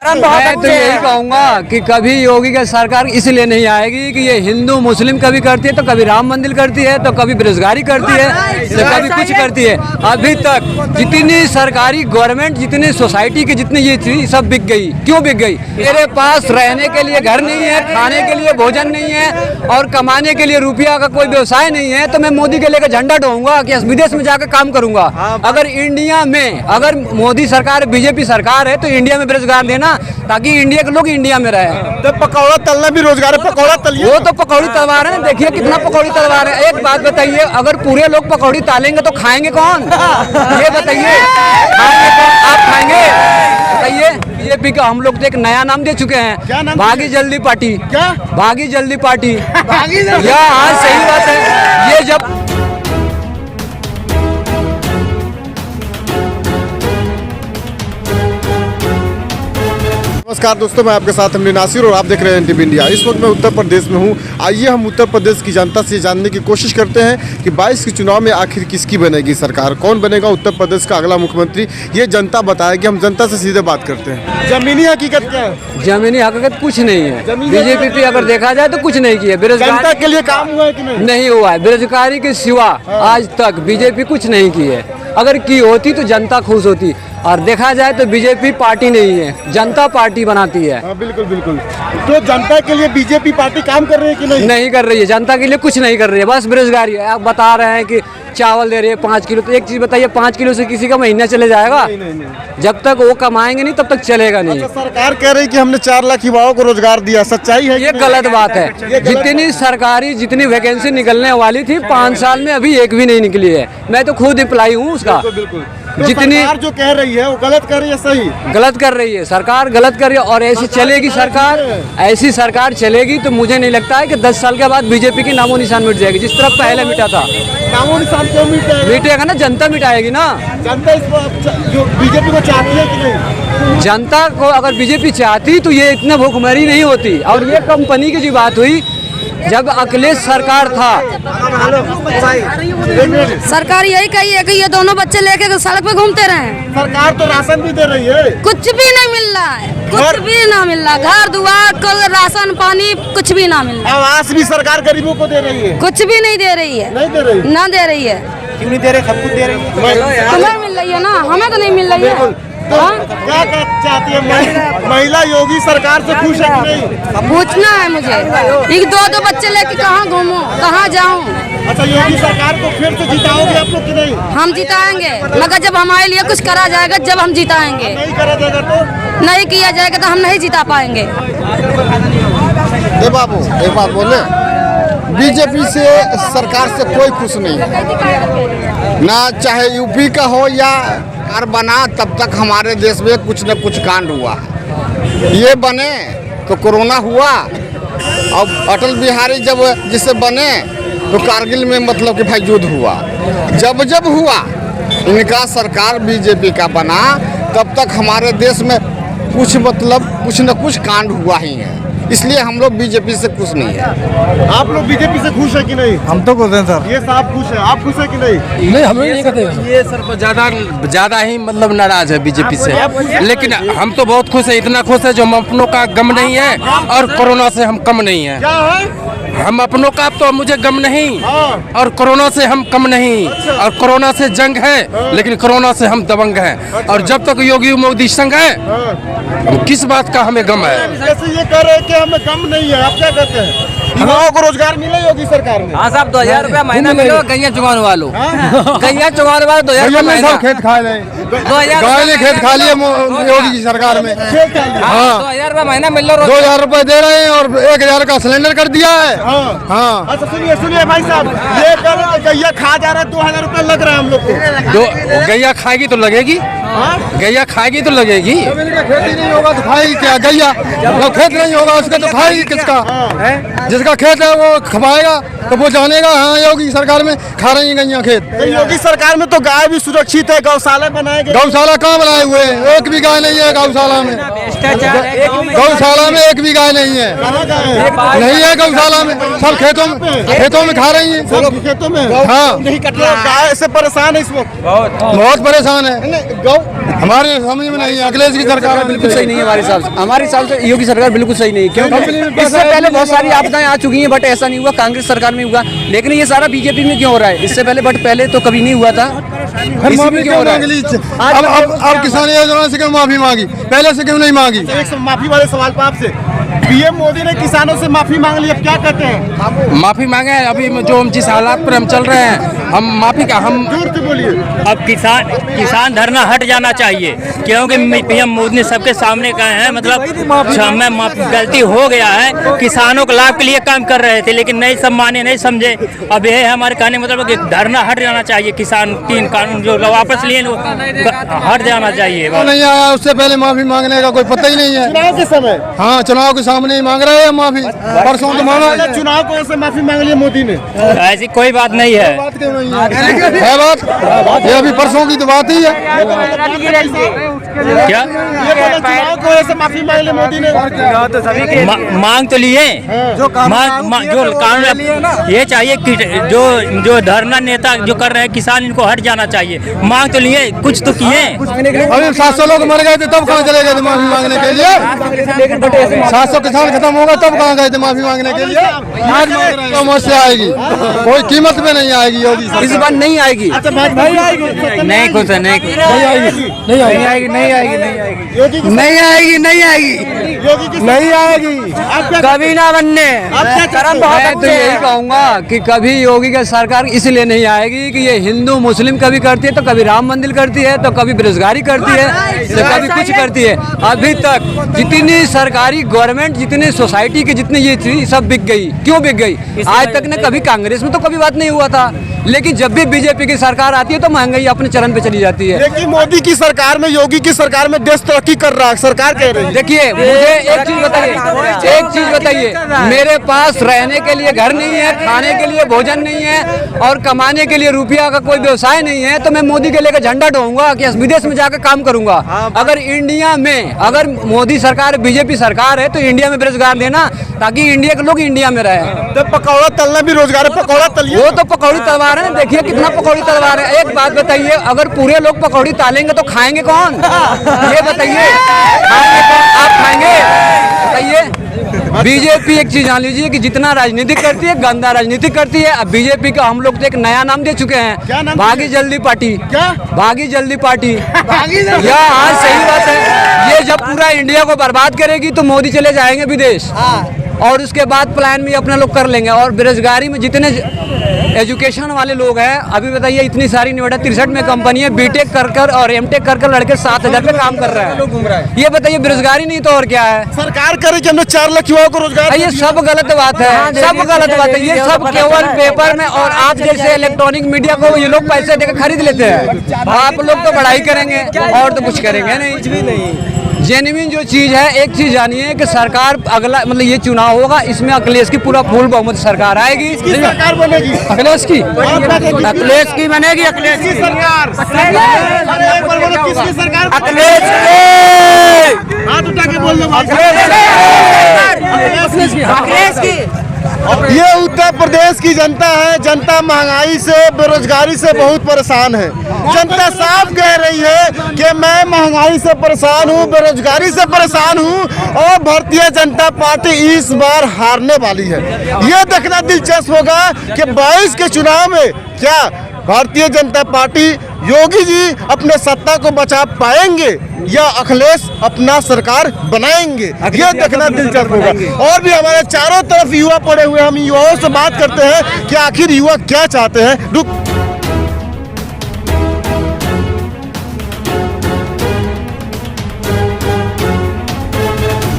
मैं तो यही कहूँगा कि कभी योगी की सरकार इसलिए नहीं आएगी कि ये हिंदू मुस्लिम कभी करती है, तो कभी राम मंदिर करती है, तो कभी बेरोजगारी करती है, तो कभी कुछ करती है। अभी तक जितनी सरकारी गवर्नमेंट, जितनी सोसाइटी की जितनी ये थी, सब बिक गई। क्यों बिक गई? मेरे पास रहने के लिए घर नहीं है, खाने के लिए भोजन नहीं है और कमाने के लिए रुपया का कोई व्यवसाय नहीं है, तो मैं मोदी के लेकर झंडा ढोऊंगा कि विदेश में जाकर काम करूंगा। अगर इंडिया में, अगर मोदी सरकार बीजेपी सरकार है, तो इंडिया में बेरोजगार देना, ताकि इंडिया के लोग इंडिया में रहे। तो पकौड़ा तलना भी रोजगार है, पकौड़ा तलिए। वो तो पकौड़ी तलवा रहे हैं, देखिए कितना पकौड़ी तलवा रहे हैं। एक बात बताइए, अगर पूरे लोग पकौड़ी तालेंगे तो खाएंगे कौन? ये बताइए, खाएंगे कौन? आप खाएंगे? बताइए। बीजेपी का हम लोग तो एक नया नाम दे चुके हैं, भागी जल्दी पार्टी। क्या भागी जल्दी पार्टी? भागी जल्दी। हाँ, सही बात है। ये जब नमस्कार दोस्तों, मैं आपके साथ अमरीन नासिर और आप देख रहे हैं एनटीवी इंडिया। इस वक्त मैं उत्तर प्रदेश में हूं। आइए हम उत्तर प्रदेश की जनता से जानने की कोशिश करते हैं कि 22 के चुनाव में आखिर किसकी बनेगी सरकार, कौन बनेगा उत्तर प्रदेश का अगला मुख्यमंत्री। ये जनता बताएगी। हम जनता से सीधे बात करते हैं। जमीनी हकीकत क्या है? जमीनी हकीकत कुछ नहीं है। बीजेपी पे अगर देखा जाए तो कुछ नहीं किया। बेरोजगार जनता के लिए काम हुआ है कि नहीं हुआ है। बेरोजगारी के सिवा आज तक बीजेपी कुछ नहीं की है। अगर की होती तो जनता खुश होती, और देखा जाए तो बीजेपी पार्टी नहीं है, जनता पार्टी बनाती है। बिल्कुल बिल्कुल। तो जनता के लिए बीजेपी पार्टी काम कर रही है कि नहीं? नहीं कर रही है। जनता के लिए कुछ नहीं कर रही है, बस बेरोजगारी है। आप बता रहे हैं कि चावल दे रही है 5 किलो, तो एक चीज बताइए, 5 किलो से किसी का महीना चले जाएगा? नहीं। जब तक वो कमाएंगे नहीं तब तक चलेगा नहीं। अच्छा, सरकार कह रही कि हमने 4 लाख युवाओं को रोजगार दिया, सच्चाई है? ये गलत बात है। जितनी वैकेंसी निकलने वाली थी 5 साल में अभी एक भी नहीं निकली है। मैं तो खुद अप्लाई हूँ उसका। बिल्कुल। जितनी सरकार जो कह रही है वो गलत कर रही है? सही गलत कर रही है सरकार, गलत कर रही है। और ऐसी चलेगी सरकार, ऐसी सरकार चलेगी तो मुझे नहीं लगता है कि 10 साल के बाद बीजेपी की नामो निशान मिट जाएगी, जिस तरह पहले मिटा था। नामो निशान क्यों मिटेगा ना, जनता मिटाएगी ना। जनता जो बीजेपी को चाहती है कि नहीं? जनता को अगर बीजेपी चाहती तो ये इतना भूखमरी नहीं होती। और ये कंपनी की जो बात हुई, जब अखिलेश सरकार था, सरकार यही कही है कि ये दोनों बच्चे लेके सड़क पे घूमते रहे। सरकार तो राशन भी दे रही है। कुछ भी नहीं मिल रहा है, कुछ भी ना मिल रहा। घर दुआर को राशन पानी कुछ भी ना मिल रहा। आवास भी सरकार गरीबों को दे रही है। कुछ भी नहीं दे रही है। नहीं दे रही? ना दे रही है। क्यों नहीं दे रही? सब कुछ दे रही है। तुम्हें मिल रही है ना, हमें तो नहीं मिल रही है। तो क्या चाहती है महिला? योगी सरकार से खुश है कि नहीं? पूछना है मुझे। एक दो बच्चे लेके कहाँ घूमूं, कहाँ जाऊं? अच्छा, योगी सरकार को फिर से जिताओगे आप लोग कि नहीं? हम जिताएंगे, मगर जब हमारे लिए कुछ करा जाएगा, जब हम जिताएंगे। नहीं करा जाएगा तो? नहीं किया जाएगा तो हम नहीं जिता पाएंगे। बाबू एक बात बोले, बीजेपी से सरकार से कोई खुश नहीं है ना, चाहे यूपी का हो या सरकार बना, तब तक हमारे देश में कुछ न कुछ कांड हुआ है। ये बने तो कोरोना हुआ, अब अटल बिहारी जब जिससे बने तो कारगिल में मतलब कि भाई युद्ध हुआ। जब हुआ इनका सरकार बीजेपी का बना, तब तक हमारे देश में कुछ न कुछ कांड हुआ ही है। इसलिए हम लोग बीजेपी से खुश नहीं है। आप लोग बीजेपी से खुश है कि नहीं? हम तो खुश हैं सर। ये साहब खुश है, आप खुश है कि नहीं? नहीं, हमें नहीं कहते। ये सर ज्यादा ही मतलब नाराज है बीजेपी से, लेकिन हम तो बहुत खुश है। इतना खुश है जो हम अपनों का गम नहीं है और कोरोना से हम कम नहीं है। क्या है? हम अपनों का तो मुझे गम नहीं और कोरोना से हम कम नहीं। और कोरोना से जंग है, लेकिन कोरोना से हम दबंग हैं। और जब तक योगी मोदी संग है, किस बात का हमें गम है? जैसे ये कह रहे हैं कि हमें गम नहीं है, आप क्या कहते हैं? युवाओं को रोजगार मिले योगी सरकार में? हाँ साहब, 2000 रुपया महीना मिलेगा। गैया चुगाने वालों, गैया चुगाने वाले 2000 महीना। खेत खा ले, 2000 गाय ने खेत खा लिए योगी की सरकार में। हाँ, 2000 रुपया महीना मिल रहा। 2000 रुपए दे रहे हैं और 1000 का सिलेंडर कर दिया है। हाँ। अच्छा सुनिए भाई साहब, ये गैया खा जा रहा है, 2000 रुपए लग रहा है हम लोग को। गैया खाएगी तो लगेगी, गैया खाएगी तो लगेगी। खेती नहीं होगा तो खाएगी क्या गैया? जब खेत नहीं होगा उसका तो खाएगी किसका? जिसका खेत है वो खवाएगा। तो वो जानेगा हाँ योगी सरकार में खा रही हैं गैया खेत। तो योगी सरकार में तो गाय भी सुरक्षित है, गौशाला बनाए गए। गौशाला कहाँ बनाए हुए हैं? एक भी गाय नहीं है गौशाला में। गौशाला में एक भी गाय नहीं है, नहीं है गौशाला में। सब खेतों में खा रही हैं। खेतों में हाँ, नहीं कट रहा, गाय से परेशान है इस वक्त। बहुत परेशान है। गौ हमारे समझ में नहीं है। अखिलेश की सरकार बिल्कुल सही नहीं है हमारे हिसाब से योगी सरकार बिल्कुल सही नहीं है, क्योंकि इससे पहले बहुत सारी आपदाएं आ चुकी हैं, बट ऐसा नहीं हुआ। कांग्रेस सरकार में हुआ, लेकिन ये सारा बीजेपी में क्यों हो रहा है? इससे पहले बट पहले तो कभी नहीं हुआ था, इसी में क्यों हो रहा है? अब किसान योजना से क्यों माफी मांगी, पहले से क्यों नहीं मांगी? एक माफी वाले सवाल पर आपसे, पीएम मोदी ने किसानों से माफी मांग ली, अब क्या कहते हैं? माफी मांगे। अभी जो हम जिस हालात पर हम चल रहे हैं, हम माफी का हम जोर से बोलिए। अब किसान धरना हट जाना चाहिए, क्योंकि पीएम मोदी ने सबके सामने कहा है, मतलब हमें गलती हो गया है। किसानों के लाभ के लिए काम कर रहे थे, लेकिन नहीं सब माने, नहीं समझे। अब ये है हमारे कहने मतलब कि धरना हट जाना चाहिए। किसान 3 कानून जो वापस लिए हट जाना चाहिए। नहीं आया, उससे पहले माफी मांगने का कोई पता ही नहीं है। चुनाव के समय, हाँ, चुनाव के सामने ही मांग रहे हैं माफी। परसों तो मांगा, चुनाव को ऐसे माफी मांग ली मोदी ने। ऐसी कोई बात नहीं है। बात क्यों नहीं है बात? ये अभी परसों की तो बात ही है। क्या चुनाव को ऐसे माफी मांग ली मोदी ने? मांग तो लिए, जो कानून ये चाहिए कि जो धरना नेता जो कर रहे हैं किसान, इनको हट जाना चाहिए। मांग तो लिए, कुछ तो किए। अभी 700 लोग मर गए थे, तब कहाँ चले गए थे माफी मांगने के लिए? 700 किसान खत्म होगा तब कहाँ गए थे माफी मांगने के लिए? आज समस्या आएगी, कोई कीमत में नहीं आएगी योगी सरकार। इस बार नहीं आएगी। अच्छा, नहीं आएगी, नहीं खुश है, नहीं आएगी, नहीं आएगी, नहीं आएगी, नहीं आएगी, योगी की नहीं आएगी, नहीं आएगी, योगी की नहीं आएगी, कभी ना बनने। मैं तो यही कहूँगा कि कभी योगी की सरकार इसलिए नहीं आएगी कि ये हिंदू मुस्लिम कभी करती है, तो कभी राम मंदिर करती है, तो कभी बेरोजगारी करती है, तो कभी कुछ करती है। अभी तक जितनी सरकारी गवर्नमेंट, जितनी सोसाइटी की जितनी ये थी, सब बिक गई। क्यों बिक गई? आज तक ने कभी कांग्रेस में तो कभी बात नहीं हुआ था, लेकिन जब भी बीजेपी की सरकार आती है तो महंगाई अपने चरण पे चली जाती है। लेकिन मोदी की सरकार में, योगी की सरकार में देश तरक्की कर रहा है, सरकार कह रही है। देखिए, मुझे एक चीज बताइए, मेरे पास रहने के लिए घर नहीं है, खाने के लिए भोजन नहीं है, और कमाने के लिए रुपया का कोई व्यवसाय नहीं है, तो मैं मोदी के लेकर झंडा ढोऊंगा कि विदेश में जाकर काम करूंगा। अगर इंडिया में, अगर मोदी सरकार बीजेपी सरकार है, तो इंडिया में बेरोजगार देना, ताकि इंडिया के लोग इंडिया में रहे। तो पकौड़ा तलना भी रोजगार है, पकौड़ा तलिए। वो तो पकौड़ी तलवा रहे हैं, देखिए कितना पकौड़ी तलवा रहे हैं। एक बात बताइए, अगर पूरे लोग पकौड़ी तालेंगे तो खाएंगे कौन? ये बताइए, खाएंगे कौन? आप खाएंगे? बताइए। बीजेपी एक चीज जान लीजिए कि जितना राजनीतिक करती है, गंदा राजनीतिक करती है। अब बीजेपी का हम लोग तो एक नया नाम दे चुके हैं, भागी जल्दी पार्टी। क्या? भागी जल्दी पार्टी। या हाँ, सही बात है। ये जब पूरा इंडिया को बर्बाद करेगी तो मोदी चले जाएंगे विदेश, और उसके बाद प्लान भी अपने लोग कर लेंगे। और बेरोजगारी में जितने एजुकेशन वाले लोग हैं, अभी बताइए, इतनी सारी नोएडा 63 में कंपनी है, बीटेक कर और एमटेक कर लड़के 7,000 पे काम कर रहे हैं। ये बताइए, बेरोजगारी नहीं तो और क्या है? सरकार करे कि हमने 4 लाख युवाओं को रोजगार। ये सब गलत बात है, सब गलत बात है। ये सब केवल पेपर में, और आप जैसे इलेक्ट्रॉनिक मीडिया को ये लोग पैसे देकर खरीद लेते हैं। आप लोग तो पढ़ाई करेंगे और तो कुछ करेंगे नहीं। जेन्युइन जो चीज है, एक चीज जानिए कि सरकार अगला, मतलब ये चुनाव होगा, इसमें अखिलेश की पूरा फुल बहुमत सरकार आएगी। सरकार बनेगी अखिलेश की बनेगी, अखिलेश की सरकार। किसकी सरकार? अखिलेश हाथ उठा के बोल दो, अखिलेश की। ये उत्तर प्रदेश की जनता है। जनता महंगाई से, बेरोजगारी से बहुत परेशान है। जनता साफ कह रही है कि मैं महंगाई से परेशान हूँ, बेरोजगारी से परेशान हूँ, और भारतीय जनता पार्टी इस बार हारने वाली है। ये देखना दिलचस्प होगा कि 22 के चुनाव में क्या भारतीय जनता पार्टी, योगी जी अपने सत्ता को बचा पाएंगे या अखिलेश अपना सरकार बनाएंगे। ये देखना दिलचस्प होगा। और भी हमारे चारों तरफ युवा पड़े हुए, हम युवाओं से बात करते हैं कि आखिर युवा क्या चाहते हैं।